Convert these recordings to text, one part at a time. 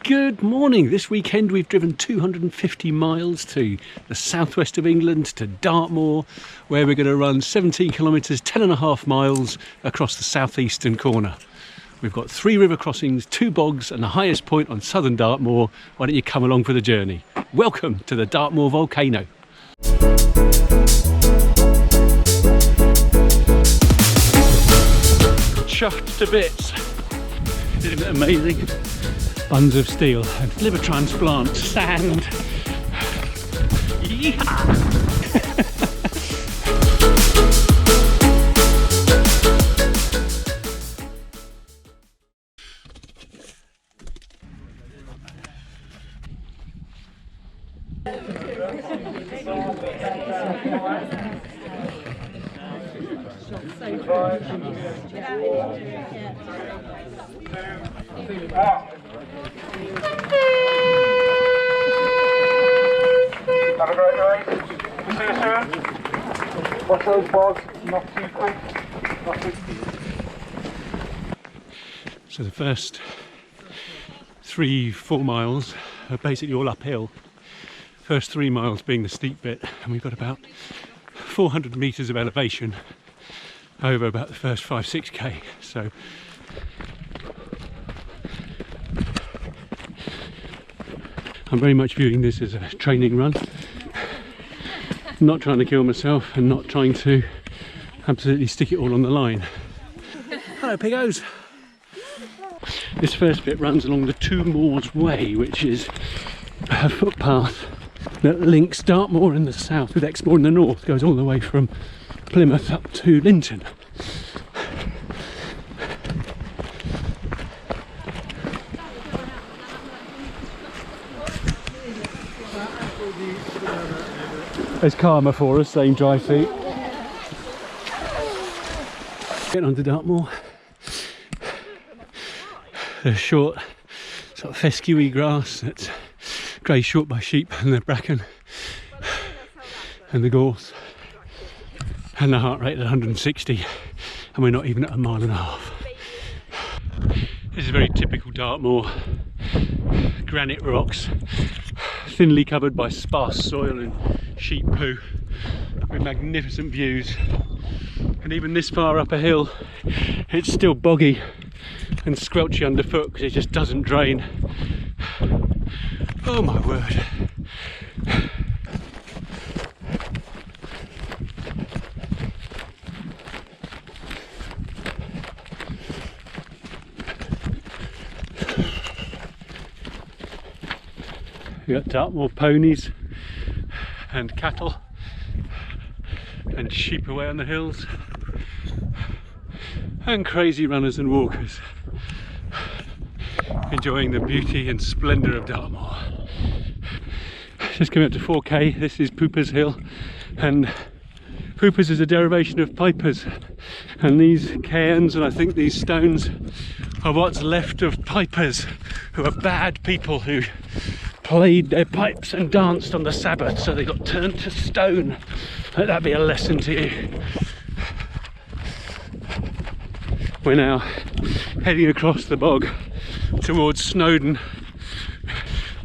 Good morning. This weekend we've driven 250 miles to the southwest of England, to Dartmoor, where we're going to run 17 kilometres, 10.5 miles across the southeastern corner. We've got 3 river crossings, 2 bogs and the highest point on southern Dartmoor. Why don't you come along for the journey? Welcome to the Dartmoor Volcano. Chuffed to bits. Isn't it amazing? Buns of steel and liver transplant, sand. Yeehaw! Have a great day. See you soon. Watch those bogs, not too quick. Not too quick. So the first 3-4 miles are basically all uphill. First 3 miles being the steep bit, and we've got about 400 metres of elevation over about the first 5-6k. So I'm very much viewing this as a training run, not trying to kill myself and not trying to absolutely stick it all on the line. Hello pigos! This first bit runs along the Two Moors Way, which is a footpath that links Dartmoor in the south with Exmoor in the north, goes all the way from Plymouth up to Linton. There's Karma for us, saying dry feet. Getting onto Dartmoor. There's short, sort of fescue grass that's grazed short by sheep, and the bracken and the gorse, and the heart rate at 160, and we're not even at 1.5 miles. This is very typical Dartmoor. Granite rocks, thinly covered by sparse soil and sheep poo, with magnificent views. And even this far up a hill, it's still boggy and squelchy underfoot because it just doesn't drain. Oh my word. We got Dartmoor ponies and cattle and sheep away on the hills, and crazy runners and walkers enjoying the beauty and splendour of Dartmoor. Just coming up to 4k. This is Pupers Hill, and Pupers is a derivation of pipers, and these cairns and I think these stones are what's left of pipers, who are bad people who played their pipes and danced on the Sabbath, so they got turned to stone. Let that be a lesson to you. We're now heading across the bog towards Snowdon.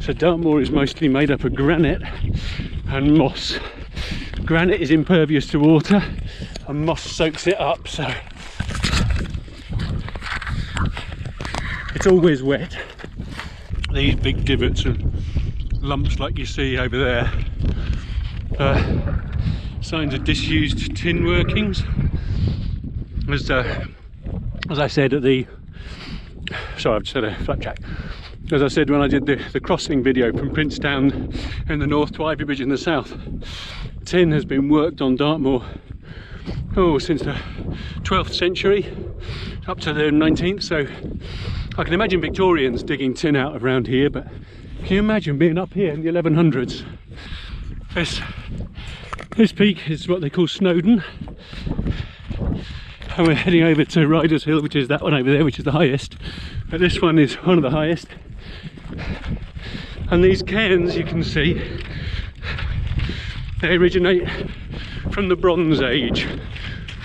So Dartmoor is mostly made up of granite and moss. Granite is impervious to water and moss soaks it up, so it's always wet. These big divots and lumps like you see over there are signs of disused tin workings. As I said at the... Sorry, I've just had a flat jack. As I said when I did the crossing video from Princetown in the north to Ivy Bridge in the south, tin has been worked on Dartmoor since the 12th century up to the 19th, so I can imagine Victorians digging tin out of around here, but can you imagine being up here in the 1100s? This peak is what they call Snowdon, and we're heading over to Ryder's Hill, which is that one over there, which is the highest, but this one is one of the highest. And these cairns, you can see, they originate from the Bronze Age,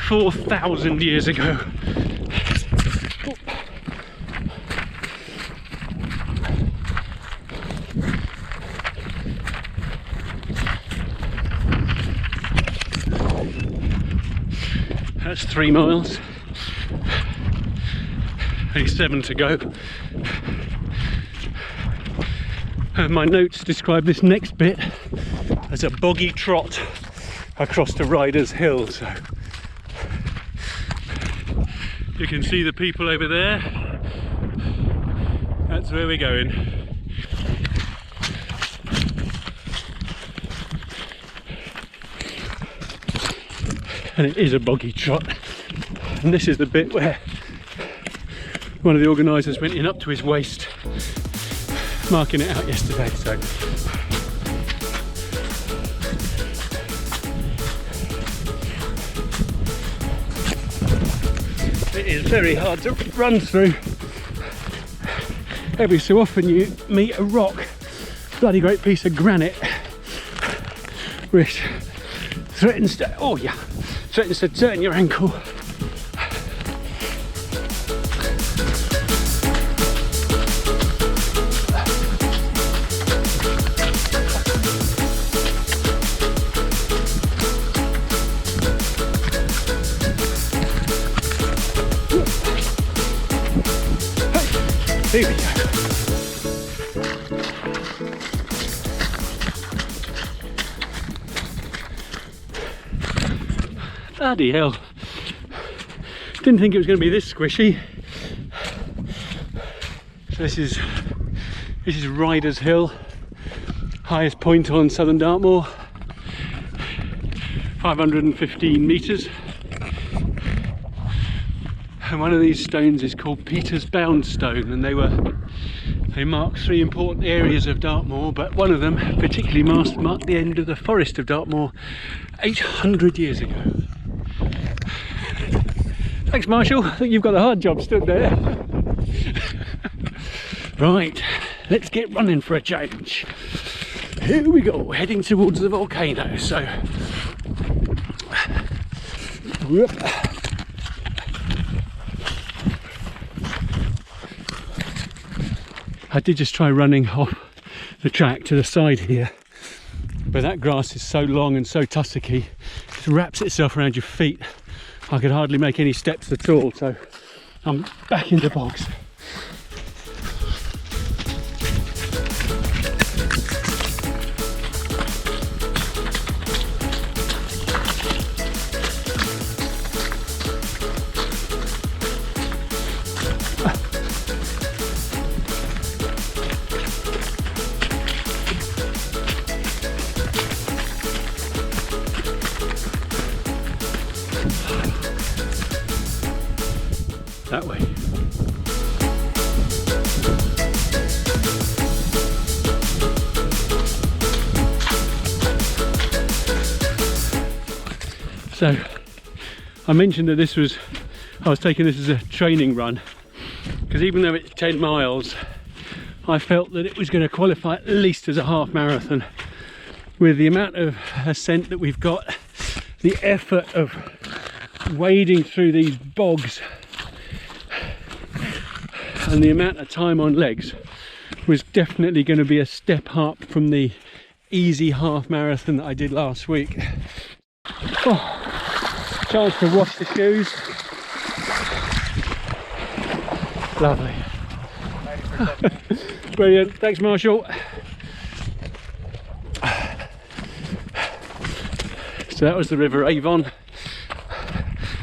4,000 years ago. That's 3 miles. Only 7 to go. My notes describe this next bit as a boggy trot across to Ryder's Hill. So you can see the people over there. That's where we're going. And it is a boggy trot. And this is the bit where one of the organisers went in up to his waist, marking it out yesterday. So it is very hard to run through. Every so often you meet a rock, bloody great piece of granite, which threatens to, oh yeah, threatens to turn your ankle. Here we go. Bloody hell. Didn't think it was going to be this squishy. So this is Ryder's Hill, highest point on southern Dartmoor, 515 metres. And one of these stones is called Peter's Bound Stone, and they mark 3 important areas of Dartmoor, but one of them particularly marked the end of the forest of Dartmoor 800 years ago. Thanks, Marshall. I think you've got a hard job stood there. Right, let's get running for a change. Here we go, heading towards the volcano. So whoop. I did just try running off the track to the side here, but that grass is so long and so tussocky, it wraps itself around your feet. I could hardly make any steps at all, so I'm back into bogs. That way. So I mentioned that I was taking this as a training run, because even though it's 10 miles, I felt that it was going to qualify at least as a half marathon. With the amount of ascent that we've got, the effort of wading through these bogs, and the amount of time on legs, was definitely going to be a step up from the easy half marathon that I did last week. Oh, chance to wash the shoes. Lovely. Brilliant. Thanks, Marshall. So that was the River Avon,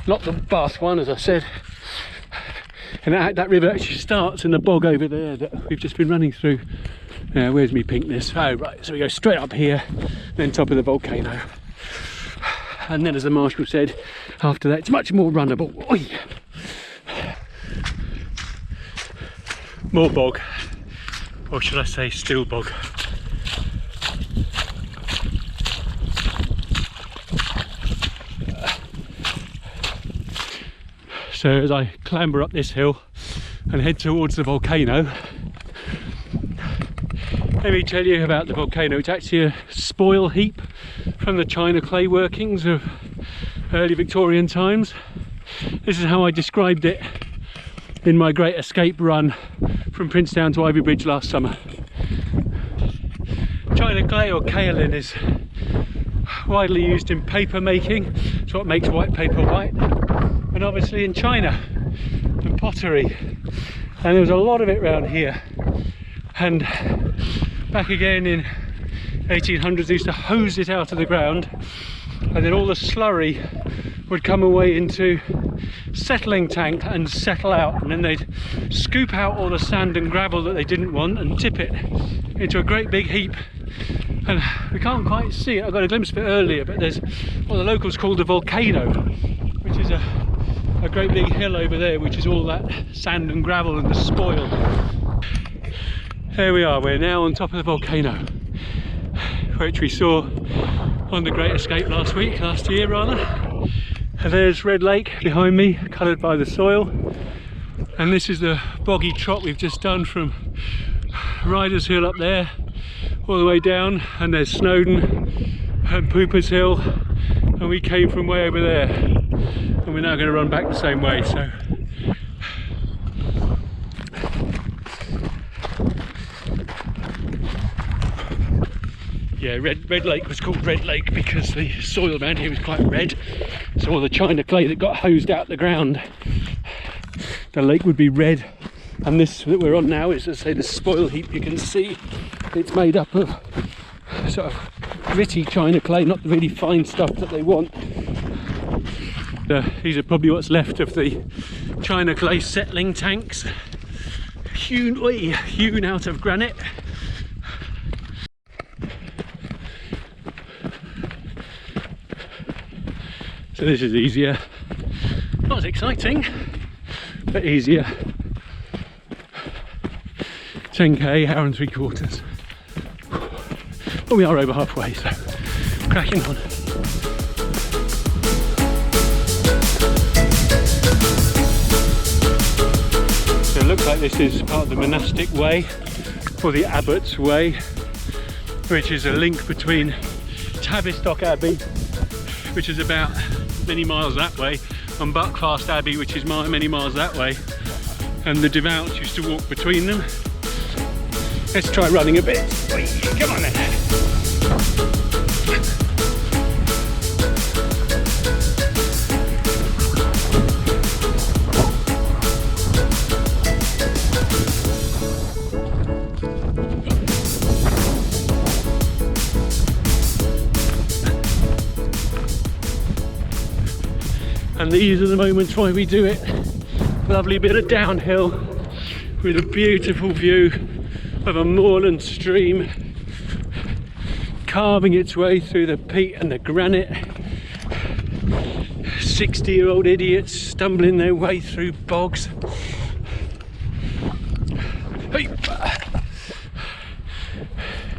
not the Bath one, as I said. And that river actually starts in the bog over there that we've just been running through. Where's me pinkness? Oh right, so we go straight up here, then top of the volcano. And then, as the marshal said, after that it's much more runnable. Oi! More bog, or should I say still bog. So as I clamber up this hill and head towards the volcano, let me tell you about the volcano. It's actually a spoil heap from the china clay workings of early Victorian times. This is how I described it in my great escape run from Princetown to Ivy Bridge last summer. China clay, or kaolin, is widely used in paper making. It's what makes white paper white. and obviously in China and pottery, and there was a lot of it around here. And back again in 1800s they used to hose it out of the ground, and then all the slurry would come away into settling tank and settle out, and then they'd scoop out all the sand and gravel that they didn't want and tip it into a great big heap. And we can't quite see it, I got a glimpse of it earlier, but there's what the locals call the Volcano, which is a great big hill over there, which is all that sand and gravel and the spoil. There we are, we're now on top of the volcano, which we saw on the Great Escape last year rather. And there's Red Lake behind me, coloured by the soil. And this is the boggy trot we've just done from Ryder's Hill up there, all the way down, and there's Snowdon and Pupers Hill, and we came from way over there. And we're now going to run back the same way, so. Yeah, Red Lake was called Red Lake because the soil around here was quite red. So all the china clay that got hosed out the ground, the lake would be red. And this that we're on now is, as I say, the spoil heap. You can see it's made up of sort of gritty china clay, not the really fine stuff that they want. These are probably what's left of the china clay settling tanks, hewn out of granite. So this is easier, not as exciting, but easier. 10k, hour and 3/4. But we are over halfway, so cracking on. So it looks like this is part of the Monastic Way, or the Abbot's Way, which is a link between Tavistock Abbey, which is about many miles that way, and Buckfast Abbey, which is many miles that way, and the devouts used to walk between them. Let's try running a bit. Come on then. And these are the moments why we do it. Lovely bit of downhill with a beautiful view of a moorland stream carving its way through the peat and the granite. 60-year-old idiots stumbling their way through bogs. Hey.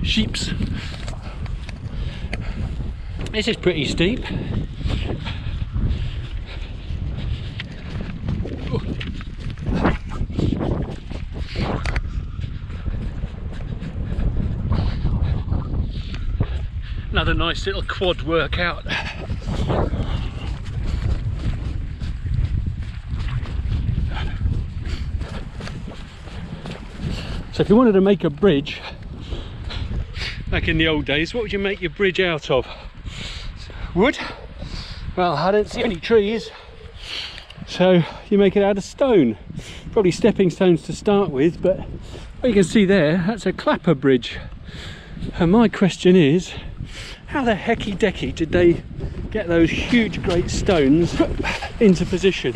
Sheeps. This is pretty steep. Another nice little quad workout. So if you wanted to make a bridge, like in the old days, what would you make your bridge out of? Wood? Well, I don't see any trees, so you make it out of stone. Probably stepping stones to start with, but what you can see there, that's a clapper bridge. And my question is, how the hecky decky did they get those huge great stones into position?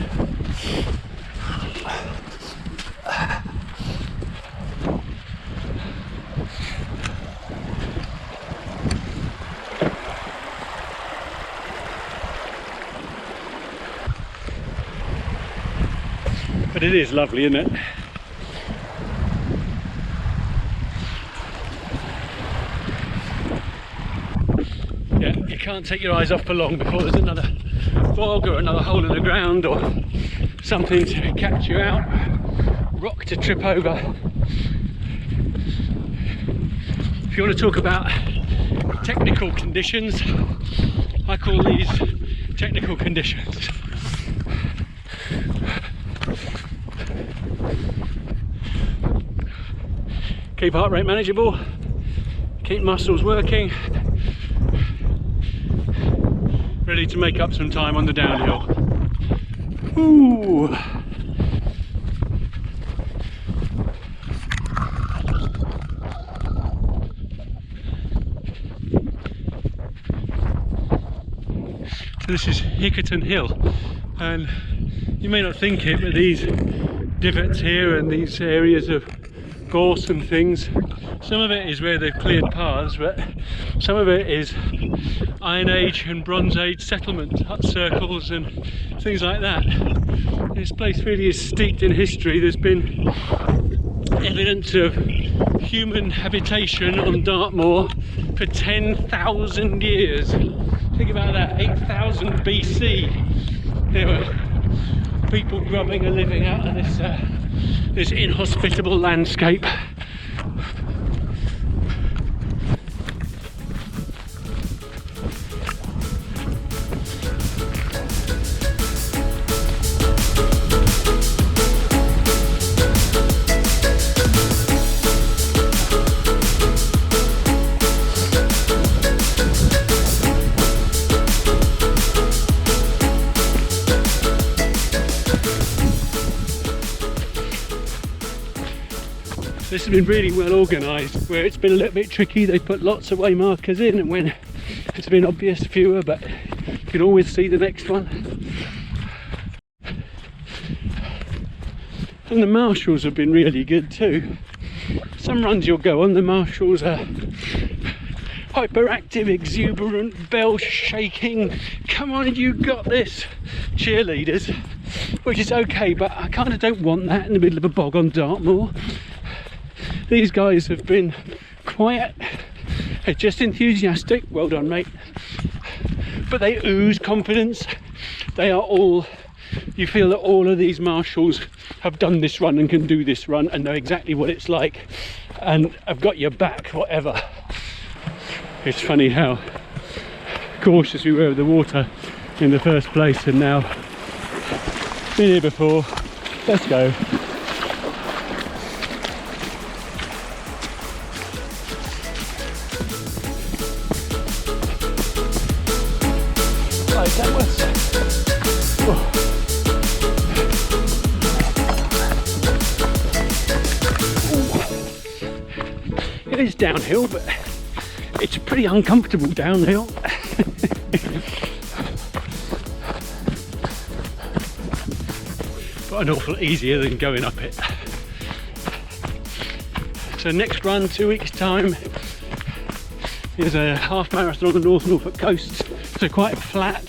But it is lovely, isn't it? Yeah, you can't take your eyes off for long before there's another bog or another hole in the ground or something to catch you out, rock to trip over. If you want to talk about technical conditions, I call these technical conditions. Keep heart rate manageable, keep muscles working, ready to make up some time on the downhill. Ooh. So this is Hickaton Hill, and you may not think it, but these divots here and these areas of gorse and things, some of it is where they've cleared paths, but some of it is Iron Age and Bronze Age settlement, hut circles and things like that. This place really is steeped in history. There's been evidence of human habitation on Dartmoor for 10,000 years. Think about that, 8,000 BC. There were people grubbing a living out of this inhospitable landscape. This has been really well organised. Where it's been a little bit tricky, they put lots of way markers in, and when it's been obvious, fewer, but you can always see the next one. And the marshals have been really good too. Some runs you'll go on, the marshals are hyperactive, exuberant, bell shaking, come on you got this, cheerleaders, which is okay, but I kind of don't want that in the middle of a bog on Dartmoor. These guys have been quiet, they're just enthusiastic, well done mate, but they ooze confidence. They are all, you feel that all of these marshals have done this run and can do this run and know exactly what it's like and have got your back, whatever. It's funny how cautious we were of the water in the first place, and now been here before, let's go. It is downhill, but it's pretty uncomfortable downhill. But an awful lot easier than going up it. So next run, 2 weeks time, is a half marathon on the North Norfolk coast, so quite flat,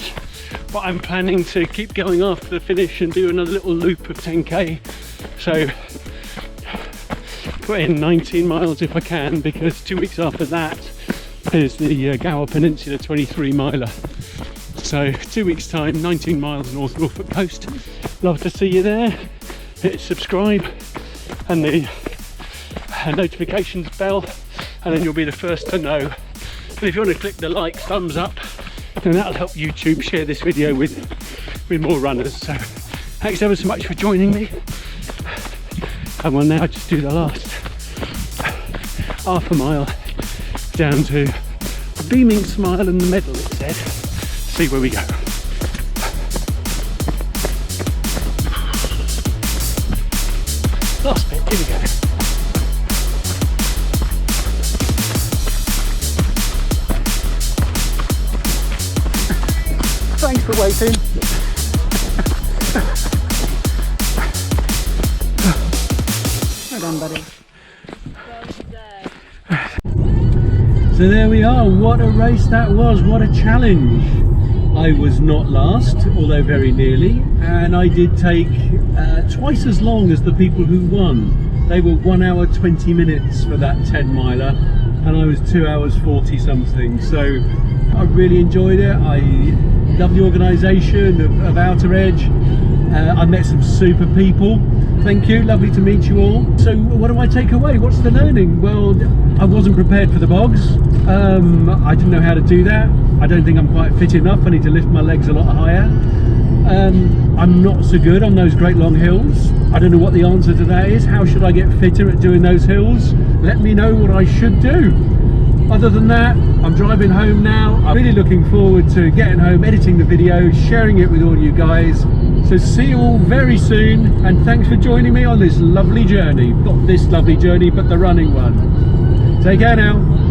but I'm planning to keep going after the finish and do another little loop of 10k, so put in 19 miles if I can, because 2 weeks after that is the Gower Peninsula 23 miler. So 2 weeks time, 19 miles North Norfolk coast. Love to see you there. Hit subscribe and the notifications bell, and then you'll be the first to know. And if you want to click the like, thumbs up, then that'll help YouTube share this video with more runners. So thanks ever so much for joining me. And we'll now just do the last half a mile down to a beaming smile and the medal, it said. See where we go. Last bit, here we go. Thanks for waiting. Well done, buddy. So there we are, what a race that was, what a challenge. I was not last, although very nearly, and I did take twice as long as the people who won. They were 1 hour 20 minutes for that 10 miler, and I was 2 hours 40 something. So I really enjoyed it. I love the organisation of Outer Edge. I met some super people. Thank you, lovely to meet you all. So what do I take away? What's the learning? Well, I wasn't prepared for the bogs. I didn't know how to do that. I don't think I'm quite fit enough. I need to lift my legs a lot higher. I'm not so good on those great long hills. I don't know what the answer to that is. How should I get fitter at doing those hills? Let me know what I should do. Other than that, I'm driving home now. I'm really looking forward to getting home, editing the video, sharing it with all you guys. So see you all very soon, and thanks for joining me on this lovely journey. Not this lovely journey, but the running one. Take care now.